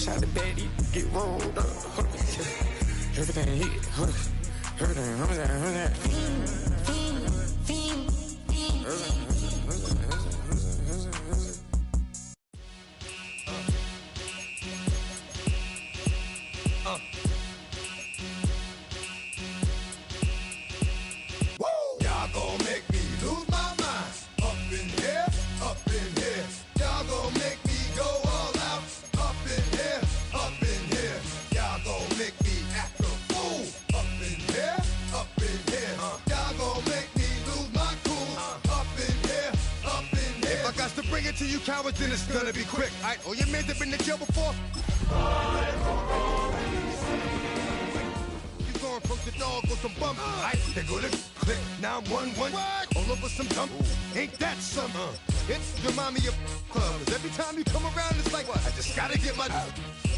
shot the baby, get rolled up. Everything hit, everything. To you cowards, then it's gonna be quick. All right, your men have been to jail before. You going from the dog with some bump. All right, they go to click 911. All over some dump. Ain't that some? It's remind me of clubs. Every time you come around, it's like, I just gotta get my.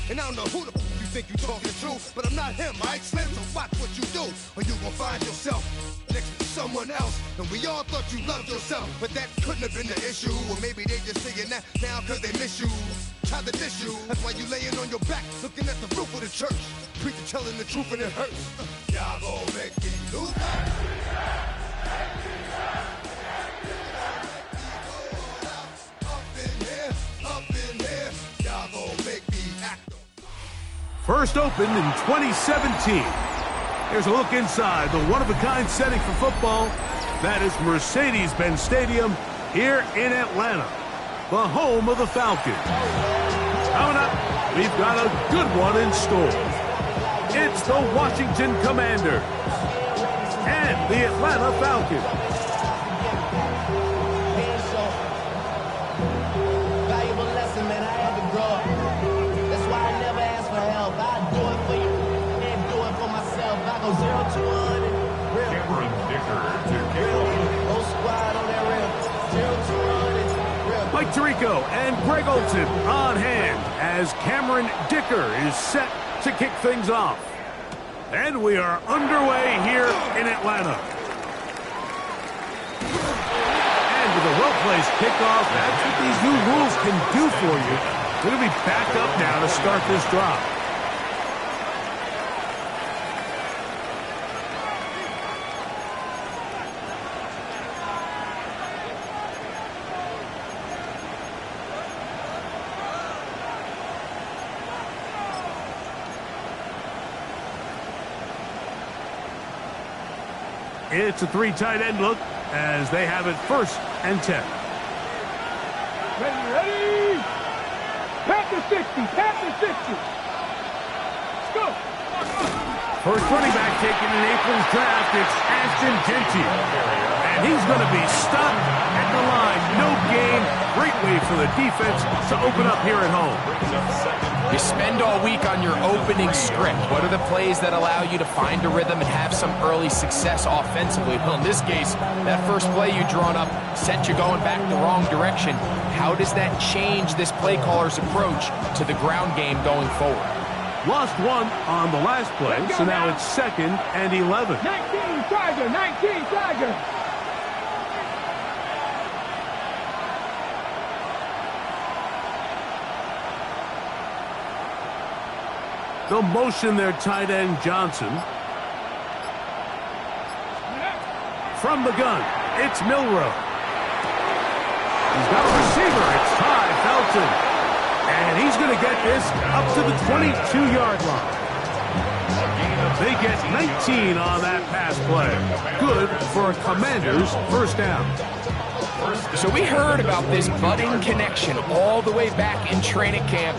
And I don't know who the you think you talking to, but I'm not him, right? Slim, so watch what you do, or you gon' find yourself next to someone else. And we all thought you loved yourself, but that couldn't have been the issue. Or maybe they just saying that now cause they miss you. Try to diss you, that's why you laying on your back, looking at the roof of the church. Preacher telling the truth and it hurts. Y'all gon' make me lose First opened in 2017. Here's a look inside the one-of-a-kind setting for football. That is Mercedes-Benz Stadium here in Atlanta, the home of the Falcons. Coming up, we've got a good one in store. It's the Washington Commanders and the Atlanta Falcons. Valuable lesson, man. I had to grow up. That's why I never ask for help. I do it for you and do it for myself. I go 0 to 100. Cameron Dicker to kick off. Whole squad on that rim. 0 to 100. Mike Tirico and Greg Olson on hand as Cameron Dicker is set to kick things off. And we are underway here in Atlanta. And with a well-placed kickoff, that's what these new rules can do for you. We're going to be back up now to start this drive. It's a three tight end look as they have it 1st and 10. Ready? Panther 60, Panther 60. Let's go. First running back taken in April's draft, it's Ashton Jeanty. And he's going to be stuck at the line. No gain. Great way for the defense to open up here at home. You spend all week on your opening script. What are the plays that allow you to find a rhythm and have some early success offensively? Well, in this case, that first play you drawn up sent you going back the wrong direction. How does that change this play caller's approach to the ground game going forward? Lost one on the last play, so now it's 2nd and 11. 19 Tiger, 19 Tiger. They'll motion their tight end Johnson. From the gun, it's Milroe. He's got a receiver. It's Ty Felton. And he's going to get this up to the 22-yard line. They get 19 on that pass play. Good for a Commanders first down. So we heard about this budding connection all the way back in training camp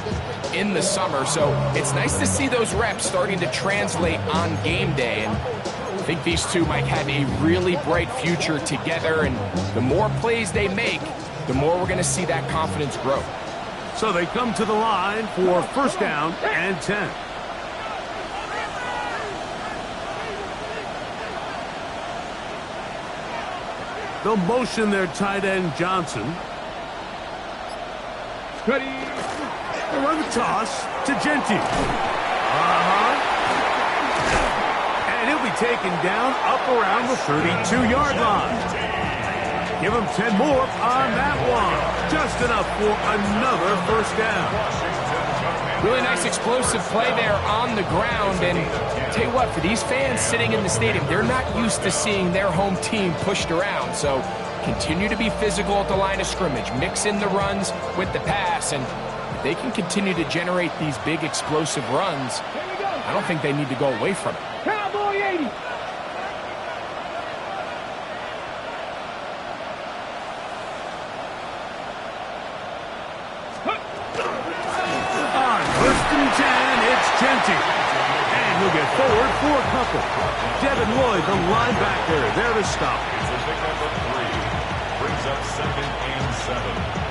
in the summer. So it's nice to see those reps starting to translate on game day. And I think these two might have a really bright future together. And the more plays they make, the more we're going to see that confidence grow. So they come to the line for 1st down and 10. They'll motion their tight end Johnson. Ready. They run the toss to Jeanty. And he'll be taken down up around the 32-yard line. Give him 10 more on that one. Just enough for another 1st down. Really nice explosive play there on the ground. And tell you what, for these fans sitting in the stadium, they're not used to seeing their home team pushed around. So continue to be physical at the line of scrimmage. Mix in the runs with the pass. And if they can continue to generate these big explosive runs, I don't think they need to go away from it. Cowboy 80. On 1st and 10, it's Genty. And he'll get forward for a couple. Devin Lloyd, the linebacker, there to stop. It's a pickup of 3. Brings up 2nd and 7.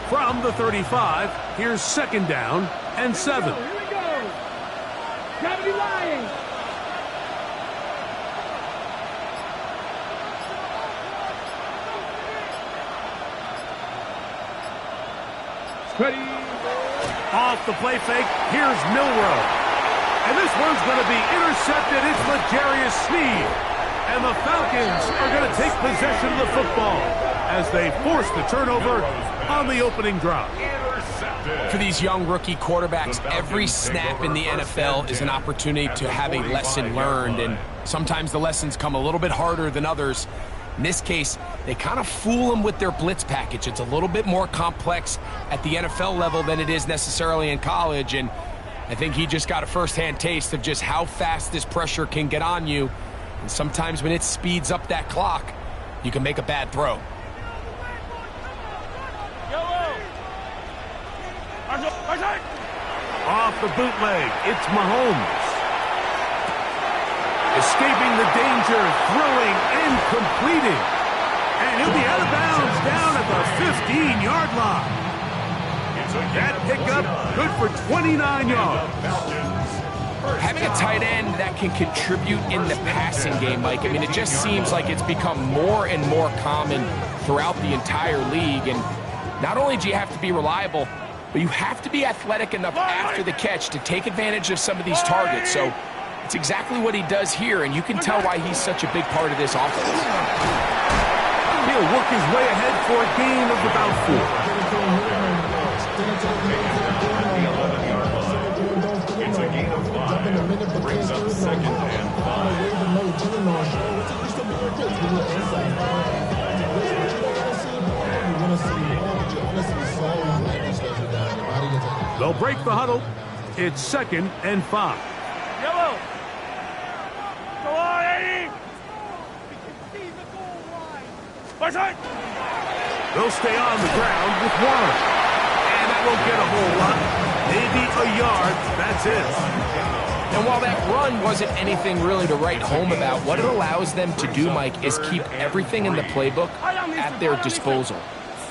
From the 35, here's 2nd down and 7. Here we go. Gotta be lying. Ready. Off the play fake, here's Milrow. And this one's going to be intercepted. It's L'Jarius Sneed. And the Falcons are going to take possession of the football as they force the turnover on the opening drive. For these young rookie quarterbacks, every snap in the NFL is an opportunity to have a lesson learned, and sometimes the lessons come a little bit harder than others. In this case, they kind of fool them with their blitz package. It's a little bit more complex at the NFL level than it is necessarily in college, and I think he just got a first-hand taste of just how fast this pressure can get on you, and sometimes when it speeds up that clock, you can make a bad throw. Off the bootleg, it's Mahomes. Escaping the danger, throwing and completing. And he'll be out of bounds down at the 15-yard line. That pickup good for 29 yards. Having a tight end that can contribute in the passing game, Mike, I mean, it just seems like it's become more and more common throughout the entire league. And not only do you have to be reliable, but you have to be athletic enough after the catch to take advantage of some of these targets. So it's exactly what he does here, and you can tell why he's such a big part of this offense. He'll work his way ahead for a gain of about 4. It's a gain of 5. Brings up 2nd and 5. They'll break the huddle. It's 2nd and 5. Yellow. Go on, 80. They'll stay on the ground with 1. And that won't get a whole lot. Maybe a yard. That's it. And while that run wasn't anything really to write home about, what it allows them to do, Mike, is keep everything in the playbook at their disposal.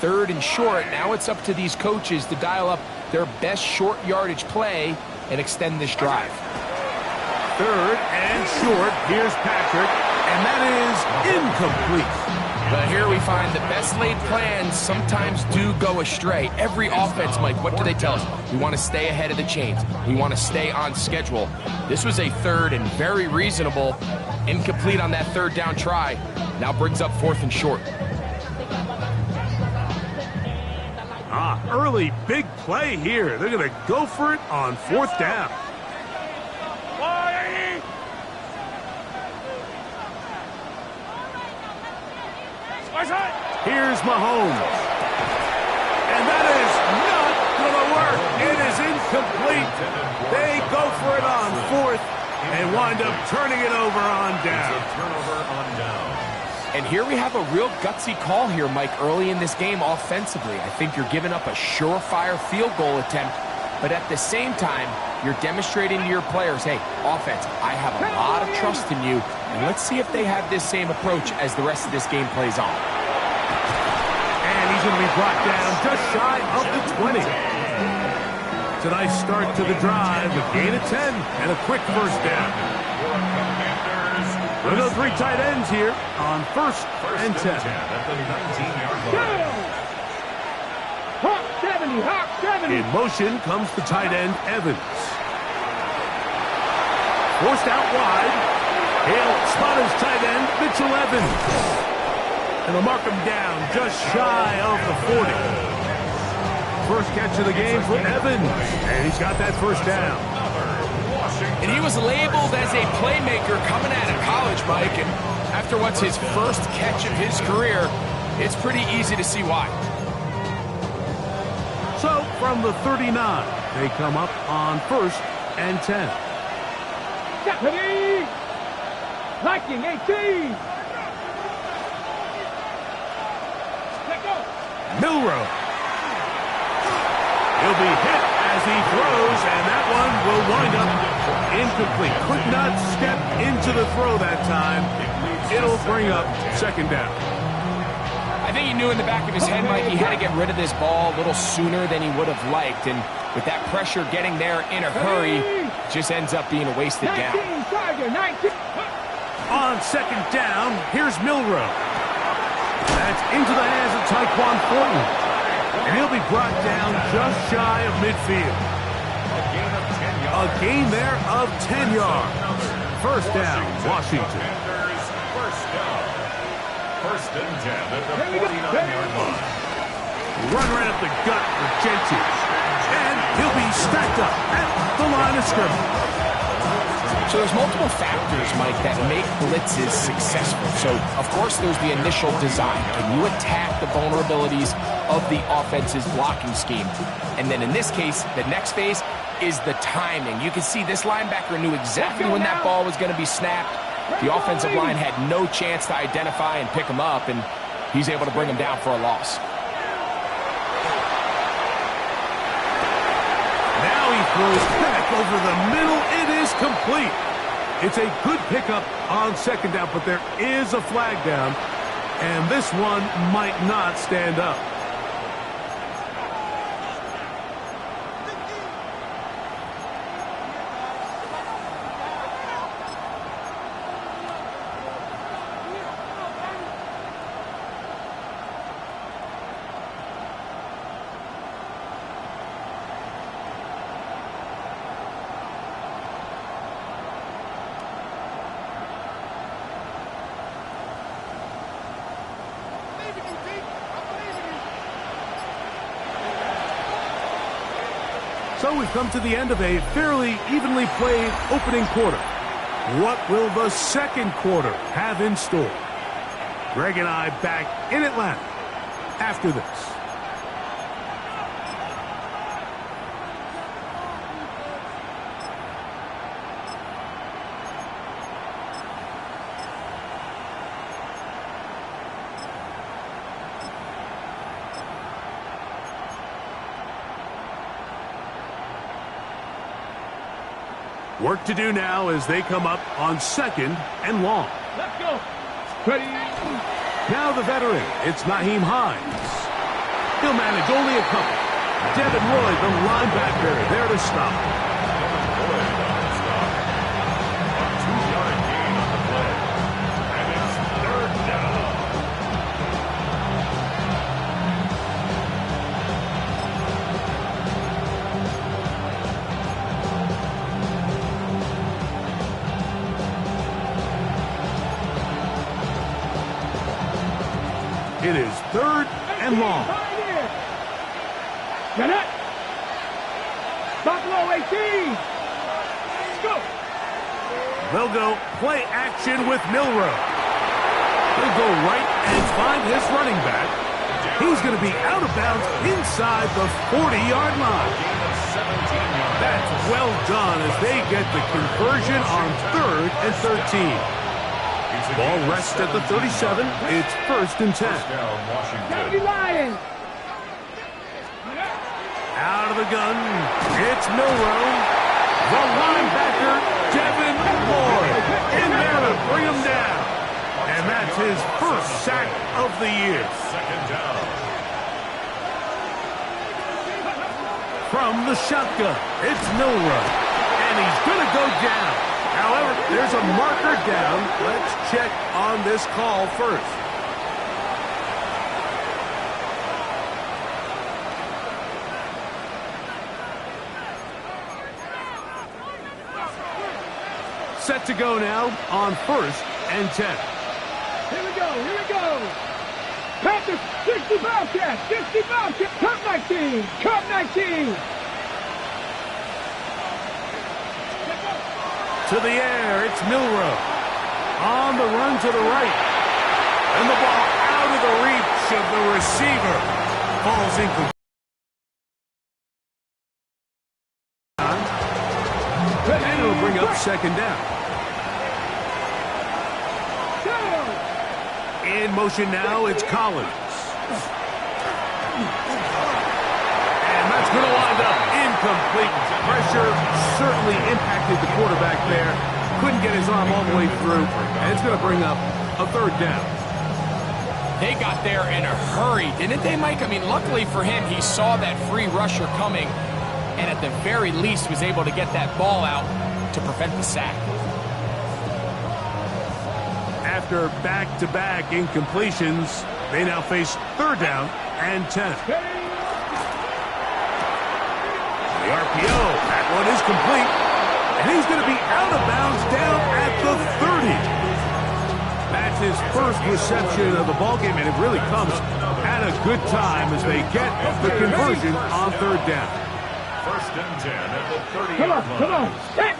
3rd and short, now it's up to these coaches to dial up their best short yardage play and extend this drive. 3rd and short, here's Patrick, and that is incomplete. But here we find the best laid plans sometimes do go astray. Every offense, Mike, what do they tell us? We want to stay ahead of the chains. We want to stay on schedule. This was a 3rd and very reasonable. Incomplete on that 3rd down try. Now brings up 4th and short. Early big play here. They're going to go for it on 4th down. Here's Mahomes. And that is not going to work. It is incomplete. They go for it on 4th and wind up turning it over on down. Turnover on down. And here we have a real gutsy call here, Mike, early in this game offensively. I think you're giving up a surefire field goal attempt, but at the same time, you're demonstrating to your players, hey, offense, I have a lot of trust in you, and let's see if they have this same approach as the rest of this game plays on. And he's going to be brought down just shy of the 20. It's a nice start to the drive. A gain of 10 and a quick first down. We'll go 3 tight ends here on first and 10. At the 19-yard line. Hawk 70, Hawk 70. In motion comes the tight end, Evans. Forced out wide. He'll spot his tight end, Mitchell Evans. And they'll mark him down just shy of the 40. First catch of the game for Evans. And he's got that first down. And he was labeled as a playmaker coming out of college, Mike. And after what's his first catch of his career, it's pretty easy to see why. So from the 39, they come up on first and 10. Deputy! Viking 18. Let go. Milroe. He'll be hit as he throws, and that one will wind up incomplete. Could not step into the throw that time. It'll bring up second down. I think he knew in the back of his head, Mike, he had to get rid of this ball a little sooner than he would have liked. And with that pressure getting there in a hurry, it just ends up being a wasted down. 19, Tiger, 19. On second down, here's Milroe. That's into the hands of Tyquan Thornton. And he'll be brought down just shy of midfield. A gain there of 10 yards. First down, Washington. First and 10 at the 49-yard line. Run right up the gut for Genty. And he'll be stacked up at the line of scrimmage. So there's multiple factors, Mike, that make blitzes successful. So, of course, there's the initial design. Can you attack the vulnerabilities of the offense's blocking scheme? And then in this case, the next phase is the timing. You can see this linebacker knew exactly when that ball was going to be snapped. The offensive line had no chance to identify and pick him up, and he's able to bring him down for a loss. Now he throws back over the middle. It is complete. It's a good pickup on second down, but there is a flag down, and this one might not stand up. So we've come to the end of a fairly evenly played opening quarter. What will the second quarter have in store? Greg and I back in Atlanta after this. Work to do now as they come up on second and long. Let's go. Ready. Now the veteran, it's Nyheim Hines. He'll manage only a couple. Devin Lloyd, the linebacker, there to stop. A 2-yard gain on the play. And it's third down. It is third and long. Get it. Buffalo 18. Let's go. They'll go play action with Milroe. He'll go right and find his running back. He's going to be out of bounds inside the 40-yard line. That's well done as they get the conversion on third and 13. Ball rests at the 37. It's first and 10. Deputy Lion. Out of the gun, it's Milroe. The linebacker, Devin Lloyd, in there to bring him down. And that's his first sack of the year. Second down. from the shotgun. It's Milroe, and he's going to go down. However, there's a marker down. Let's check on this call first. Set to go now on 1st and 10. Here we go, here we go. Panthers, 60 Bobcats, 60 Bobcats. Cup 19, Cup 19. To the air, it's Milroe. On the run to the right. And the ball out of the reach of the receiver. Falls incomplete. And it'll bring up 2nd down. In motion now, it's Collins. And that's going to wind up incomplete. Pressure certainly impacted the quarterback there. Couldn't get his arm all the way through. And it's going to bring up a 3rd down. They got there in a hurry, didn't they, Mike? I mean, luckily for him, he saw that free rusher coming, and at the very least was able to get that ball out to prevent the sack. After back-to-back incompletions, they now face 3rd down and 10. The RPO, that one is complete, and he's going to be out of bounds down at the 30. That's his first reception of the ballgame, and it really comes at a good time as they get the conversion on 3rd down. 1st and 10 at the 30. Come on, set.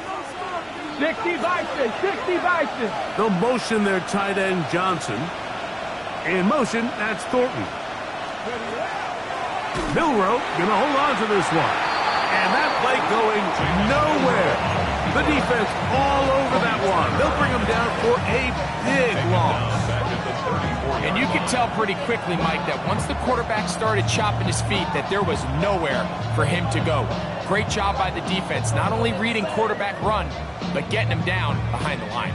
60 Bison, 60 Bison. The motion there, tight end Johnson. In motion, that's Thornton. Milroe going to hold on to this one. And that play going nowhere. The defense all over that one. They'll bring him down for a big loss. And you could tell pretty quickly, Mike, that once the quarterback started chopping his feet, that there was nowhere for him to go. Great job by the defense, not only reading quarterback run, but getting him down behind the line.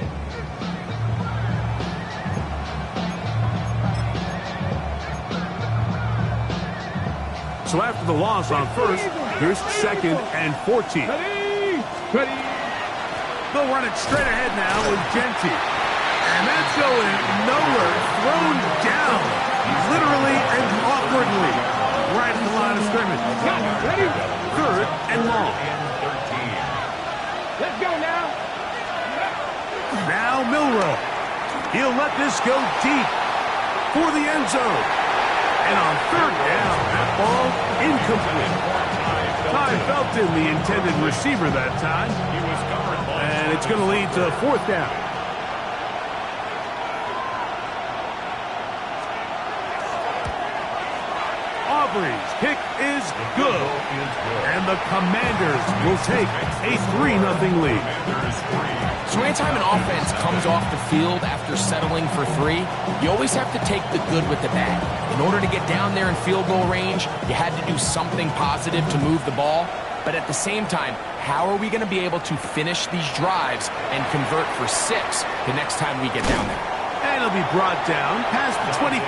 So after the loss on 1st, here's 2nd and 14. Ready. They'll run it straight ahead now with Genty. And that's going nowhere. Thrown down, literally and awkwardly, right in the line of scrimmage. Ready? 3rd and long. Let's go now. Now Milroe. He'll let this go deep for the end zone. And on 3rd down, that ball incomplete. Ty Felton, the intended receiver that time. And it's going to lead to 4th down. Aubrey's kick is good. And the Commanders will take a 3-0 lead. So anytime an offense comes off the field after settling for 3, you always have to take the good with the bad. In order to get down there in field goal range, you had to do something positive to move the ball. But at the same time, how are we going to be able to finish these drives and convert for 6 the next time we get down there? And it'll be brought down past the 25.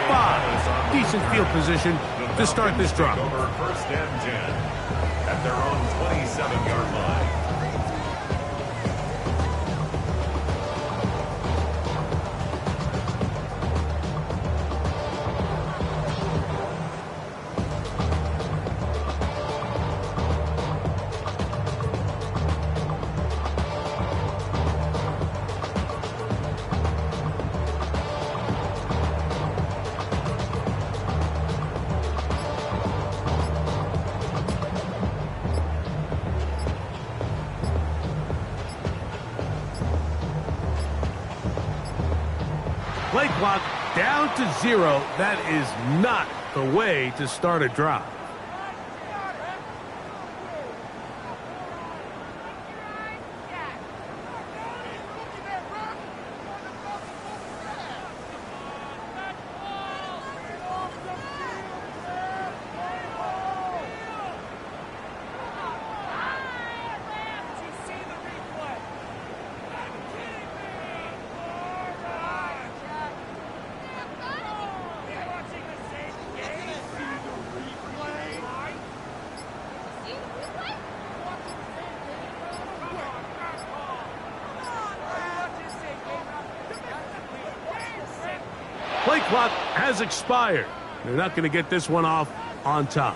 Decent field position to start this drive. Over 1st and 10 at their own 27-yard line. Play clock down to 0. That is not the way to start a drive. play clock has expired. They're not going to get this one off on time.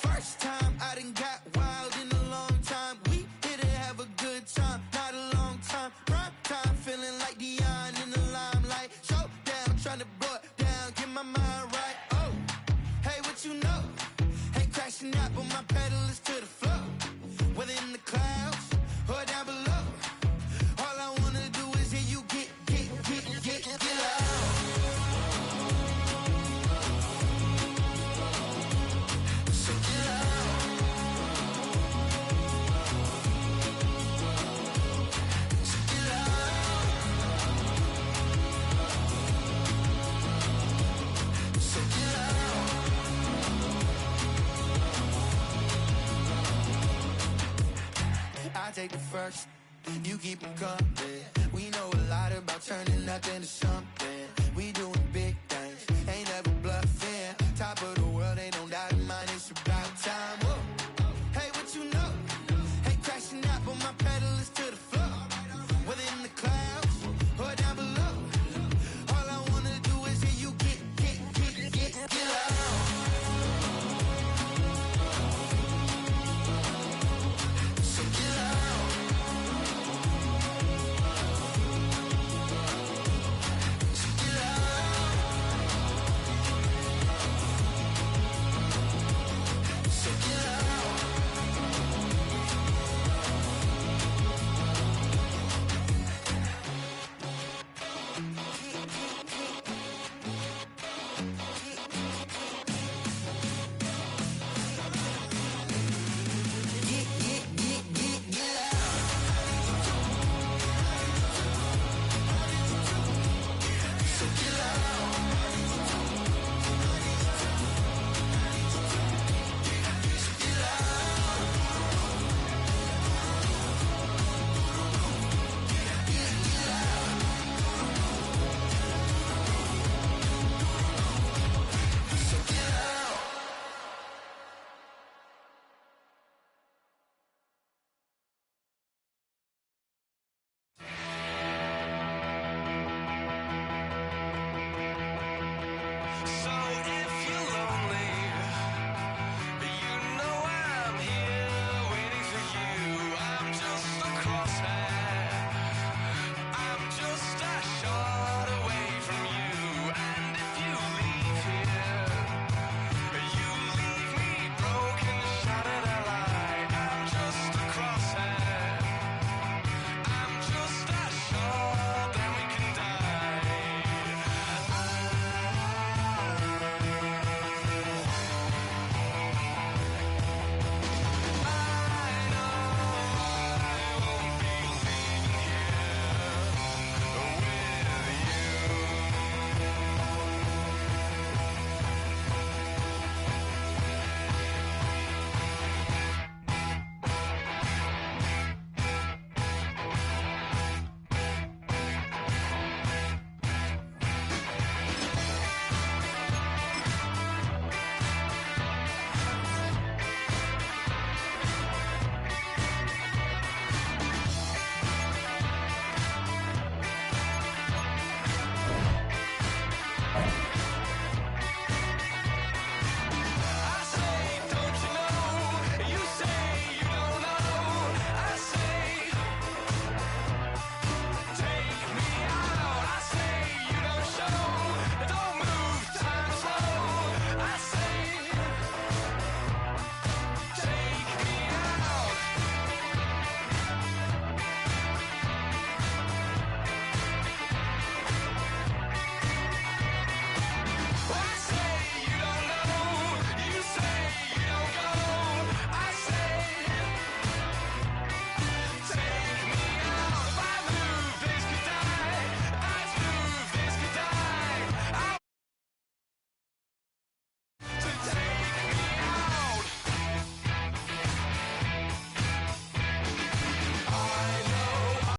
First time I done got wild in a long time. We here to have a good time, not a long time. Prime time, feeling like Dion in the limelight. Showdown, trying to blow it down, get my mind right. Oh, hey, what you know? Ain't crashing out, but my pedal is to the floor. Whether in the clouds or down below, all I wanna do is hear you get loud. So get loud. So get loud. So get loud. I take the first, you keep them coming. We know a lot about turning nothing to something.